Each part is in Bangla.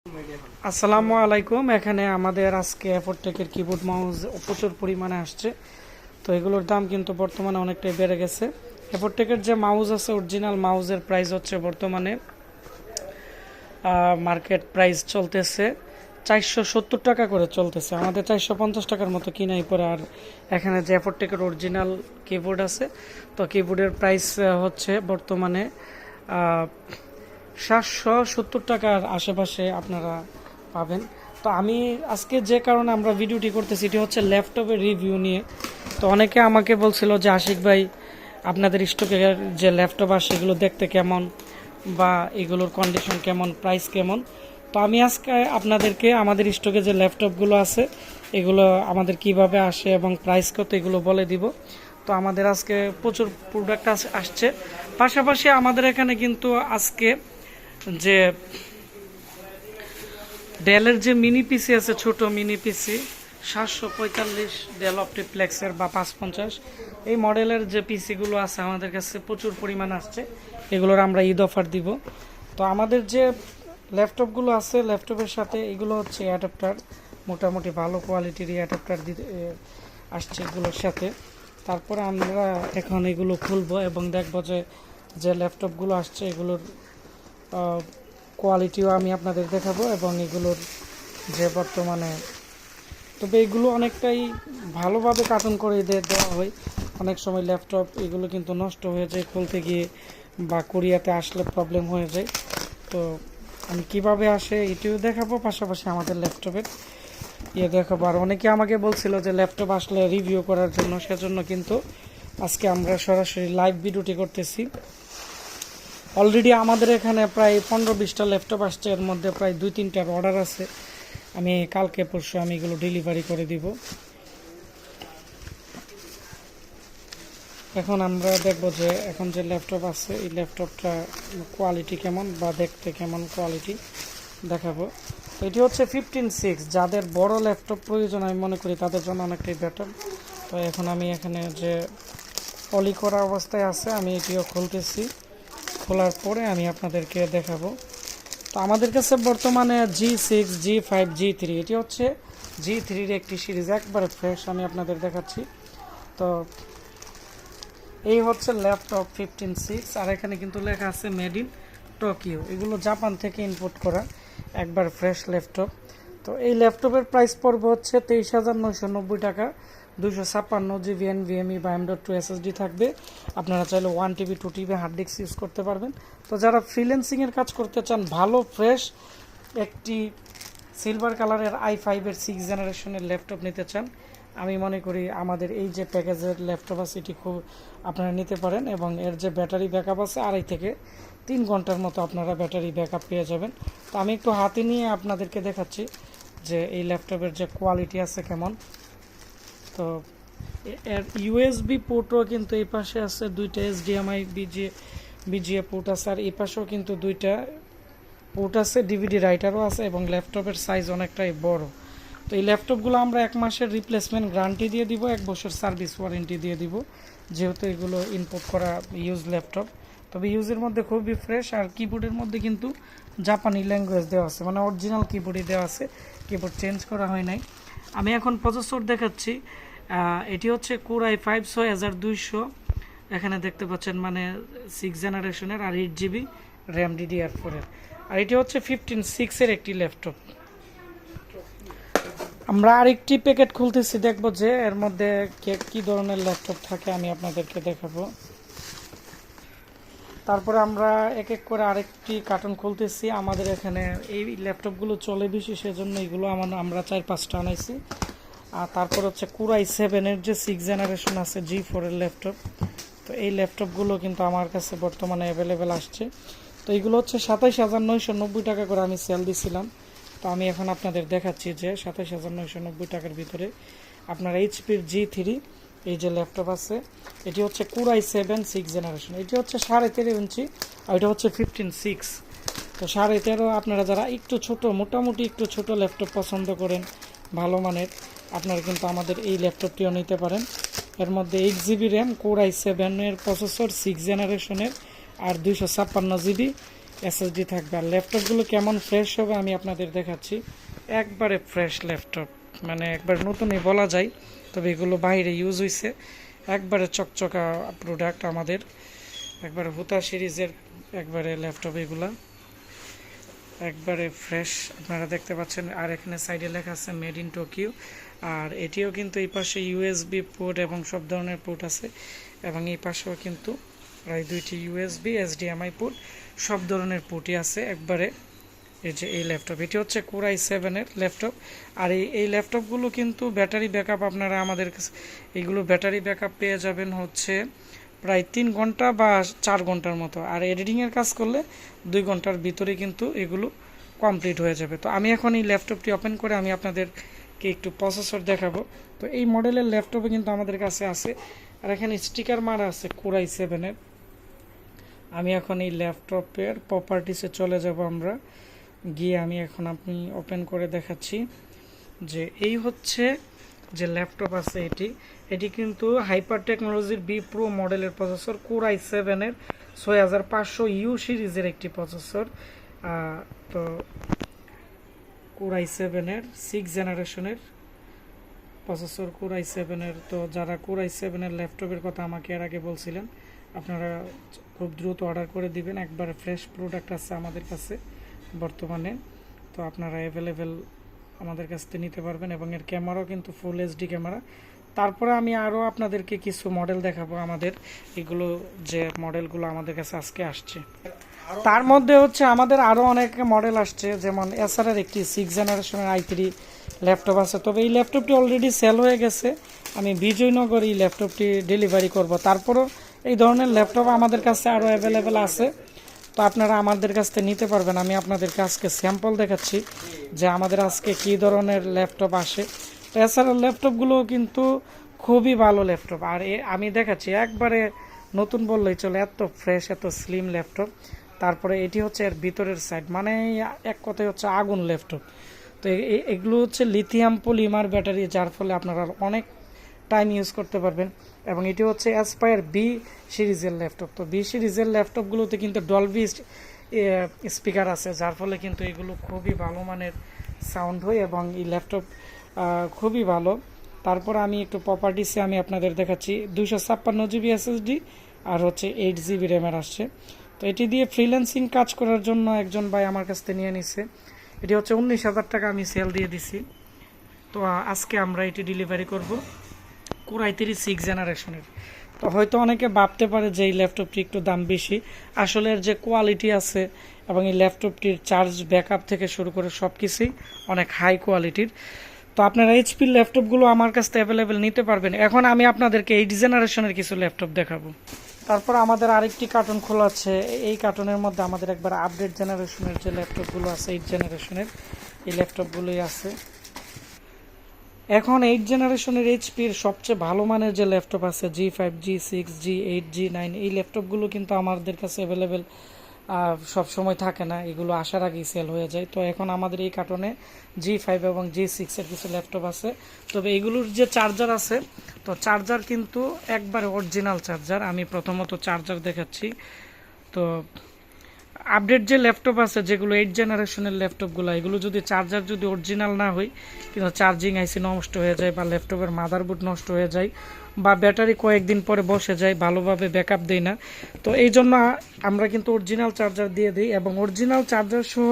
আসসালামু আলাইকুম। এখানে আমাদের আজকে এফোরটেকের কিবোর্ড মাউস প্রচুর পরিমাণে আসছে, তো এগুলোর দাম কিন্তু বর্তমানে অনেকটাই বেড়ে গেছে। এফোরটেকের যে মাউস আছে অরিজিনাল মাউসের প্রাইস হচ্ছে বর্তমানে মার্কেট প্রাইস চলতেছে 470 টাকা করে চলতেছে, আমাদের 450 টাকার মতো কিনাই পরে। আর এখানে যে এফোরটেকের অরিজিনাল কিবোর্ড আছে, তো কিবোর্ডের প্রাইস হচ্ছে বর্তমানে 770 টাকার আশেপাশে আপনারা পাবেন। তো আমি আজকে যে কারণে আমরা ভিডিওটি করতেছি এটি হচ্ছে ল্যাপটপের রিভিউ নিয়ে। তো অনেকে আমাকে বলছিল যে আশিক ভাই, আপনাদের স্টকের যে ল্যাপটপ আসে এগুলো দেখতে কেমন বা এগুলোর কন্ডিশন কেমন, প্রাইস কেমন। তো আমি আজকে আপনাদেরকে আমাদের স্টকে যে ল্যাপটপগুলো আছে এগুলো আমাদের কিভাবে আসে এবং প্রাইস কত এগুলো বলে দিব। তো আমাদের আজকে প্রচুর প্রোডাক্ট আসছে, পাশাপাশি আমাদের এখানে কিন্তু আজকে যে ডেলের যে মিনি পিসি আছে, ছোট মিনি পিসি 745 ডেল অপটিপ্লেক্সের বা 550, এই মডেলের যে পিসিগুলো আছে আমাদের কাছে প্রচুর পরিমাণ আসছে, এগুলোর আমরা ঈদ অফার দিব। তো আমাদের যে ল্যাপটপগুলো আছে ল্যাপটপের সাথে এগুলো হচ্ছে অ্যাডাপ্টার, মোটামুটি ভালো কোয়ালিটির অ্যাডাপ্টার দিতে আসছে এগুলোর সাথে। তারপরে আমরা এখন এগুলো খুলবো এবং দেখবো যে ল্যাপটপগুলো আসছে এগুলোর কোয়ালিটিও আমি আপনাদের দেখাবো এবং এগুলোর যে বর্তমানে, তবে এগুলো অনেকটাই ভালোভাবে কার্টুন করে দেওয়া হয়। অনেক সময় ল্যাপটপ এগুলো কিন্তু নষ্ট হয়ে যায় খুলতে গিয়ে বা কোরিয়াতে আসলে প্রবলেম হয়ে যায়। তো আমি কিভাবে আসে এটিও দেখাবো, পাশাপাশি আমাদের ল্যাপটপের দেখাবো। আর অনেকে আমাকে বলছিল যে ল্যাপটপ আসলে রিভিউ করার জন্য, সেজন্য কিন্তু আজকে আমরা সরাসরি লাইভ ভিডিওটি করতেছি। অলরেডি আমাদের এখানে প্রায় 15-20টা ল্যাপটপ আসছে, এর মধ্যে প্রায় 2-3টার অর্ডার আছে। আমি কালকে পরশু আমি এগুলো ডেলিভারি করে দিব। এখন আমরা দেখব যে এখন যে ল্যাপটপ আছে এই ল্যাপটপটা কোয়ালিটি কেমন বা দেখতে কেমন কোয়ালিটি দেখাবো। তো এটি হচ্ছে 15.6, যাদের বড় ল্যাপটপ প্রয়োজন আমি মনে করি তাদের জন্য অনেকটাই বেটার। তো এখন আমি এখানে যে পলি করা অবস্থায় আছে আমি এটিও খুলতেছি, খোলার পরে আমি আপনাদেরকে দেখাবো। তো আমাদের কাছে বর্তমানে G6, G5, G3, এটি হচ্ছে G3-র একটি সিরিজ, একবারে ফ্রেশ আমি আপনাদের দেখাচ্ছি। তো এই হচ্ছে ল্যাপটপ 15.6, আর এখানে কিন্তু লেখা আছে মেড ইন টোকিও, এগুলো জাপান থেকে ইম্পোর্ট করা একবার ফ্রেশ ল্যাপটপ। তো এই ল্যাপটপের প্রাইস পড়বে হচ্ছে 23,990 টাকা। 256 GB NVMe বা M.2 SSD থাকবে। আপনারা চাইলে 1 TB 2 TB hard disk use করতে পারবেন। তো যারা ফ্রিল্যান্সিংয়ের কাজ করতে চান, ভালো ফ্রেশ একটি সিলভার কালারের i5-এর 6th জেনারেশনের ল্যাপটপ নিতে চান, আমি মনে করি আমাদের এই যে প্যাকেজের ল্যাপটপ আছে এটি খুব আপনারা নিতে পারেন। এবং এর যে ব্যাটারি ব্যাকআপ আছে 2.5 থেকে 3 ঘন্টার মতো আপনারা ব্যাটারি ব্যাকআপ পেয়ে যাবেন। তো আমি একটু হাতে নিয়ে আপনাদেরকে দেখাচ্ছি যে এই ল্যাপটপের যে কোয়ালিটি আছে কেমন। তো এর ইউএসবি পোর্টও কিন্তু এই পাশে আছে, 2টা HDMI বিজিএ পোর্ট আছে, আর এই পাশেও কিন্তু 2টা পোর্ট আছে, ডিভিডি রাইটারও আছে এবং ল্যাপটপের সাইজ অনেকটাই বড়। তো এই ল্যাপটপগুলো আমরা 1 মাসের রিপ্লেসমেন্ট গ্যারান্টি দিয়ে দিব, 1 বছর সার্ভিস ওয়ারেন্টি দিয়ে দিব, যেহেতু এগুলো ইম্পোর্ট করা ইউজ ল্যাপটপ। তবে ইউজের মধ্যে খুবই ফ্রেশ, আর কিবোর্ডের মধ্যে কিন্তু জাপানি ল্যাঙ্গুয়েজ দেওয়া আছে, মানে অরিজিনাল কিবোর্ডই দেওয়া আছে, কিবোর্ড চেঞ্জ করা হয় নাই। আমি এখন প্রসেসর দেখাচ্ছি, এটি হচ্ছে Core i5 6200, এখানে দেখতে পাচ্ছেন, মানে 6th জেনারেশনের, আর 8 GB র্যাম DDR4-এর। আর এটি হচ্ছে 15.6-এর একটি ল্যাপটপ। আমরা আরেকটি প্যাকেট খুলতেছি, দেখবো যে এর মধ্যে কি ধরনের ল্যাপটপ থাকে আমি আপনাদেরকে দেখাবো। তারপরে আমরা এক এক করে আরেকটি কার্টন খুলতেছি। আমাদের এখানে এই ল্যাপটপগুলো চলে বেশি, সেজন্য এগুলো আমরা 4-5টা আনাইছি। আর তারপর হচ্ছে Core i7-এর যে 6th জেনারেশন আছে G4-এর ল্যাপটপ, তো এই ল্যাপটপগুলো কিন্তু আমার কাছে বর্তমানে অ্যাভেলেবেল আসছে। তো এইগুলো হচ্ছে 27,990 টাকা করে আমি সেল দিছিলাম। তো আমি এখন আপনাদের দেখাচ্ছি যে 27,990 টাকার ভিতরে আপনার HP-র G3 এই যে ল্যাপটপ আছে, এটি হচ্ছে Core i7 6th জেনারেশন, এটি হচ্ছে 13.5 ইঞ্চি, আর এটা হচ্ছে 15.6। তো 13.5 আপনারা যারা একটু ছোট, মোটামুটি একটু ছোট ল্যাপটপ পছন্দ করেন ভালো মানের, আপনারা কিন্তু আমাদের এই ল্যাপটপটিও নিতে পারেন। এর মধ্যে 8 GB র্যাম, Core i7-এর প্রসেসর 6th জেনারেশনের, আর 256 GB এসএসডি থাকবে। আর ল্যাপটপগুলো কেমন ফ্রেশ হবে আমি আপনাদের দেখাচ্ছি। একবারে ফ্রেশ ল্যাপটপ, মানে একবার নতুনই বলা যায়, তবে এগুলো বাইরে ইউজ হয়েছে। একবারে চকচকা প্রোডাক্ট আমাদের, একবারে হুতা সিরিজের একবারে ল্যাপটপ এগুলা, একবারে ফ্রেশ আপনারা দেখতে পাচ্ছেন। আর এখানে সাইডে লেখা আছে মেড ইন টোকিও। আর এটিও কিন্তু এই পাশে ইউএসবি পোর্ট এবং সব ধরনের পোর্ট আছে, এবং এই পাশেও কিন্তু প্রায় 2টি ইউএসবি এসডিএমআই পোর্ট, সব ধরনের পোর্টই আছে একবারে। এই যে এই ল্যাপটপ, এটি হচ্ছে Core i7-এর ল্যাপটপ। আর এই ল্যাপটপগুলো কিন্তু ব্যাটারি ব্যাকআপ আপনারা আমাদের কাছে এইগুলো ব্যাটারি ব্যাকআপ পেয়ে যাবেন হচ্ছে প্রায় 3 ঘন্টা বা 4 ঘন্টার মতো। আর এডিটিংয়ের কাজ করলে 2 ঘন্টার ভিতরে কিন্তু এগুলো কমপ্লিট হয়ে যাবে। তো আমি এখন এই ল্যাপটপটি ওপেন করে আমি আপনাদেরকে একটু প্রসেসর দেখাবো। তো এই মডেলের ল্যাপটপে কিন্তু আমাদের কাছে আছে, আর এখানে স্টিকার মারা আছে Core i7-এর। আমি এখন এই ল্যাপটপের প্রপার্টিসে চলে যাব, আমরা গিয়ে আমি এখন আপনি ওপেন করে দেখাচ্ছি যে এই হচ্ছে যে ল্যাপটপ আছে এটি কিন্তু হাইপার টেকনোলজির বি প্রো মডেলের প্রসেসর, Core i7-এর 6500U সিরিজের একটি প্রসেসর। তো Core i7-এর 6 জেনারেশনের প্রসেসর, Core i7-এর। তো যারা Core i7-এর ল্যাপটপের কথা আমাকে এর আগে বলছিলেন, আপনারা খুব দ্রুত অর্ডার করে দিবেন। একবারে ফ্রেশ প্রোডাক্ট আছে আমাদের কাছে বর্তমানে, তো আপনারা অ্যাভেলেবেল আমাদের কাছ থেকে নিতে পারবেন। এবং এর ক্যামেরাও কিন্তু ফুল এইচডি ক্যামেরা। তারপরে আমি আরও আপনাদেরকে কিছু মডেল দেখাবো, আমাদের এগুলো যে মডেলগুলো আমাদের কাছে আজকে আসছে। তার মধ্যে হচ্ছে আমাদের আরও অনেক মডেল আসছে, যেমন এসারের একটি 6 জেনারেশনের i3 ল্যাপটপ আছে। তবে এই ল্যাপটপটি অলরেডি সেল হয়ে গেছে, আমি বিজয়নগর এই ল্যাপটপটি ডেলিভারি করব। তারপরও এই ধরনের ল্যাপটপ আমাদের কাছে আরও অ্যাভেলেবেল আছে, তো আপনারা আমাদের কাছ থেকে নিতে পারবেন। আমি আপনাদেরকে আজকে স্যাম্পল দেখাচ্ছি যে আমাদের আজকে কী ধরনের ল্যাপটপ আসে। তো এছাড়া ল্যাপটপগুলোও কিন্তু খুবই ভালো ল্যাপটপ। আর আমি দেখাচ্ছি একবারে নতুন বললেই চলে, এত ফ্রেশ এত স্লিম ল্যাপটপ। তারপরে এটি হচ্ছে এর ভিতরের সাইড, মানে এক কথায় হচ্ছে আগুন ল্যাপটপ। তো এগুলো হচ্ছে লিথিয়াম পলিমার ব্যাটারি, যার ফলে আপনারা অনেক টাইম ইউজ করতে পারবেন। এবং এটি হচ্ছে অ্যাসপায়ার বি সিরিজের ল্যাপটপ। তো বি সিরিজের ল্যাপটপগুলোতে কিন্তু ডলবি স্পিকার আছে, যার ফলে কিন্তু এগুলো খুবই ভালো মানের সাউন্ড হয়, এবং এই ল্যাপটপ খুবই ভালো। তারপর আমি একটু প্রপার্টিসে আমি আপনাদের দেখাচ্ছি। 256GB এসএসডি আর হচ্ছে 8GB র্যামের আসছে। তো এটি দিয়ে ফ্রিল্যান্সিং কাজ করার জন্য একজন ভাই আমার কাছ থেকে নিয়ে নিছে। এটি হচ্ছে 19,000 টাকা আমি সেল দিয়ে দিছি। তো আজকে আমরা এটি ডেলিভারি করব Core i3 6 জেনারেশনের। তো হয়তো অনেকে ভাবতে পারে যে এই ল্যাপটপটি একটু দাম বেশি, আসলে এর যে কোয়ালিটি আছে এবং এই ল্যাপটপটির চার্জ ব্যাকআপ থেকে শুরু করে সব কিছুই অনেক হাই কোয়ালিটির। তো আপনারা এইচপির ল্যাপটপগুলো আমার কাছ থেকে অ্যাভেলেবেল নিতে পারবেন। এখন আমি আপনাদেরকে 8 জেনারেশনের কিছু ল্যাপটপ দেখাবো। তারপর আমাদের আরেকটি কার্টন খোলা আছে, এই কার্টনের মধ্যে আমাদের একবার আপডেট জেনারেশনের যে ল্যাপটপগুলো আছে 8 জেনারেশনের, এই ল্যাপটপগুলোই আছে। এখন 8 জেনারেশনের এইচপির সবচেয়ে ভালো মানের যে ল্যাপটপ আছে G5, G6, G8, G9, এই ল্যাপটপগুলো কিন্তু আমাদের কাছে অ্যাভেলেবেল সব সময় থাকে না, এগুলো আসার আগেই সেল হয়ে যায়। তো এখন আমাদের এই কার্টনে G5 এবং G6 এর কিছু ল্যাপটপ আছে। তবে এগুলোর যে চার্জার আছে, তো চার্জার কিন্তু একবারে অরিজিনাল চার্জার। আমি প্রথমত চার্জার দেখাচ্ছি। তো আপডেট যে ল্যাপটপ আছে যেগুলো 8 জেনারেশনের ল্যাপটপগুলো, এগুলো যদি চার্জার যদি অরিজিনাল না হয়, কিন্তু চার্জিং আইসি নষ্ট হয়ে যায়, বা ল্যাপটপের মাদারবোর্ড নষ্ট হয়ে যায়, বা ব্যাটারি কয়েকদিন পরে বসে যায়, ভালোভাবে ব্যাকআপ দেয় না। তো এই জন্য আমরা কিন্তু অরিজিনাল চার্জার দিয়ে দিই, এবং অরিজিনাল চার্জার সহ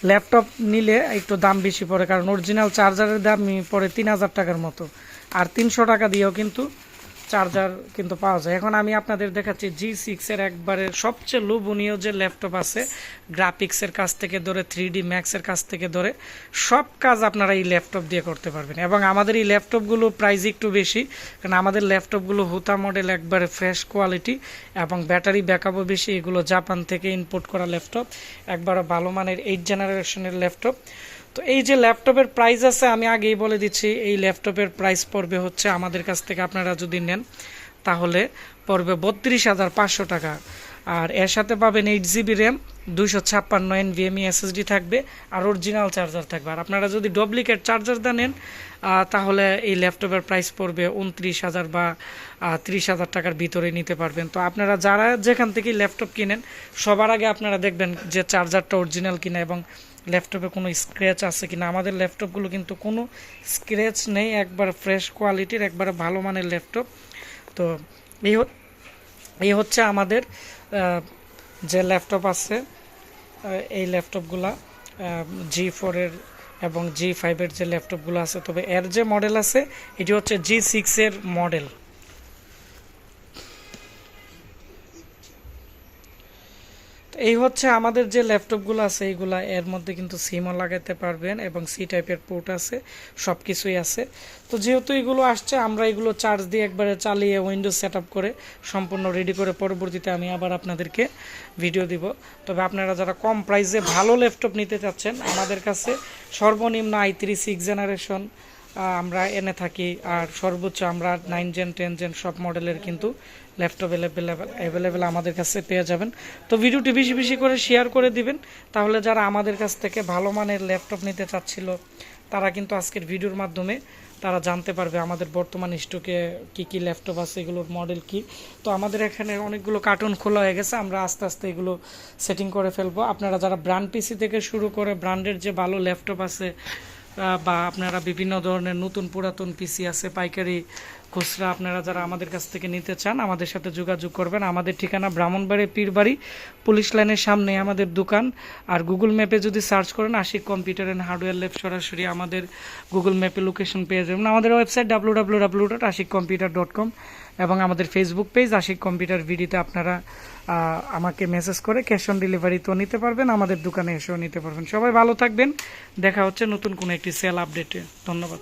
ল্যাপটপ নিলে একটু দাম বেশি পড়ে, কারণ অরিজিনাল চার্জারের দাম পড়ে 3,000 টাকার মতো, আর 300 টাকা দিয়েও কিন্তু চার্জার কিন্তু পাওয়া যায়। এখন আমি আপনাদের দেখাচ্ছি G6 এর একবারে সবচেয়ে লোভনীয় যে ল্যাপটপ আছে, গ্রাফিক্সের কাছ থেকে ধরে 3D ম্যাক্সের কাছ থেকে ধরে সব কাজ আপনারা এই ল্যাপটপ দিয়ে করতে পারবেন। এবং আমাদের এই ল্যাপটপগুলো প্রাইস একটু বেশি, কারণ আমাদের ল্যাপটপগুলো হুতা মডেল, একবারে ফ্রেশ কোয়ালিটি, এবং ব্যাটারি ব্যাকআপও বেশি। এগুলো জাপান থেকে ইম্পোর্ট করা ল্যাপটপ, একবারে ভালো মানের 8 জেনারেশনের ল্যাপটপ। তো এই যে ল্যাপটপের প্রাইস আছে, আমি আগেই বলে দিচ্ছি, এই ল্যাপটপের প্রাইস পড়বে হচ্ছে আমাদের কাছ থেকে আপনারা যদি নেন তাহলে পড়বে 32,500 টাকা। আর এর সাথে পাবেন 8 GB র্যাম, 256 NVMe SSD থাকবে, আর অরিজিনাল চার্জার থাকবে। আর আপনারা যদি ডুপ্লিকেট চার্জার নেন তাহলে এই ল্যাপটপের প্রাইস পড়বে 29,000 বা 30,000 টাকার ভিতরে নিতে পারবেন। তো আপনারা যারা যেখান থেকে ল্যাপটপ কিনেন সবার আগে আপনারা দেখবেন যে চার্জারটা অরিজিনাল কিনা এবং ল্যাপটপে কোনো স্ক্র্যাচ আছে কিনা। আমাদের ল্যাপটপগুলো কিন্তু কোনো স্ক্র্যাচ নেই, একবার ফ্রেশ কোয়ালিটির, একবারে ভালো মানের ল্যাপটপ। তো এই হচ্ছে আমাদের যে ল্যাপটপ আছে, এই ল্যাপটপগুলা G4 এবং G5 যে ল্যাপটপগুলো আছে। তবে এর যে মডেল আছে এটি হচ্ছে G6 মডেল। এই হচ্ছে আমাদের যে ল্যাপটপগুলো আছে এইগুলা, এর মধ্যে কিন্তু সিমও লাগাতে পারবেন এবং সি টাইপের পোর্ট আছে, সব কিছুই আছে। তো যেহেতু এগুলো আসছে আমরা এগুলো চার্জ দিয়ে একবারে চালিয়ে উইন্ডোজ সেট আপ করে সম্পূর্ণ রেডি করে পরবর্তীতে আমি আবার আপনাদেরকে ভিডিও দিব। তবে আপনারা যারা কম প্রাইসে ভালো ল্যাপটপ নিতে চাচ্ছেন আমাদের কাছে সর্বনিম্ন i3 6th জেনারেশন আমরা এনে থাকি, আর সর্বোচ্চ আমরা 9 Gen 10 Gen সব মডেলের কিন্তু ল্যাপটপ অ্যাভেলেবেল আমাদের কাছে পেয়ে যাবেন। তো ভিডিওটি বেশি বেশি করে শেয়ার করে দিবেন, তাহলে যারা আমাদের কাছ থেকে ভালো মানের ল্যাপটপ নিতে চাচ্ছিল তারা কিন্তু আজকের ভিডিওর মাধ্যমে তারা জানতে পারবে আমাদের বর্তমান স্টকে কি কি ল্যাপটপ আছে, এগুলোর মডেল কি। তো আমাদের এখানে অনেকগুলো কার্টুন খোলা হয়ে গেছে, আমরা আস্তে আস্তে এগুলো সেটিং করে ফেলবো। আপনারা যারা ব্র্যান্ড পিসি থেকে শুরু করে ব্র্যান্ডের যে ভালো ল্যাপটপ আছে বা আপনারা বিভিন্ন ধরনের নতুন পুরাতন পিসি আছে পাইকারি খুচরা, আপনারা যারা আমাদের কাছ থেকে নিতে চান আমাদের সাথে যোগাযোগ করবেন। আমাদের ঠিকানা ব্রাহ্মণবাড়ি পীরবাড়ি পুলিশ লাইনের সামনে আমাদের দোকান। আর গুগল ম্যাপে যদি সার্চ করেন Ashik computer and hardware lab সরাসরি আমাদের গুগল ম্যাপে লোকেশন পেয়ে যাবেন। আমাদের ওয়েবসাইট www.ashikcomputer.com এবং আমাদের ফেসবুক পেজ আশিক কম্পিউটার ভিডিওতে আপনারা আমাকে মেসেজ করে ক্যাশ অন ডেলিভারি তো নিতে পারবেন, আমাদের দোকানে এসেও নিতে পারবেন। সবাই ভালো থাকবেন, দেখা হচ্ছে নতুন কোনো একটি সেল আপডেটে। ধন্যবাদ।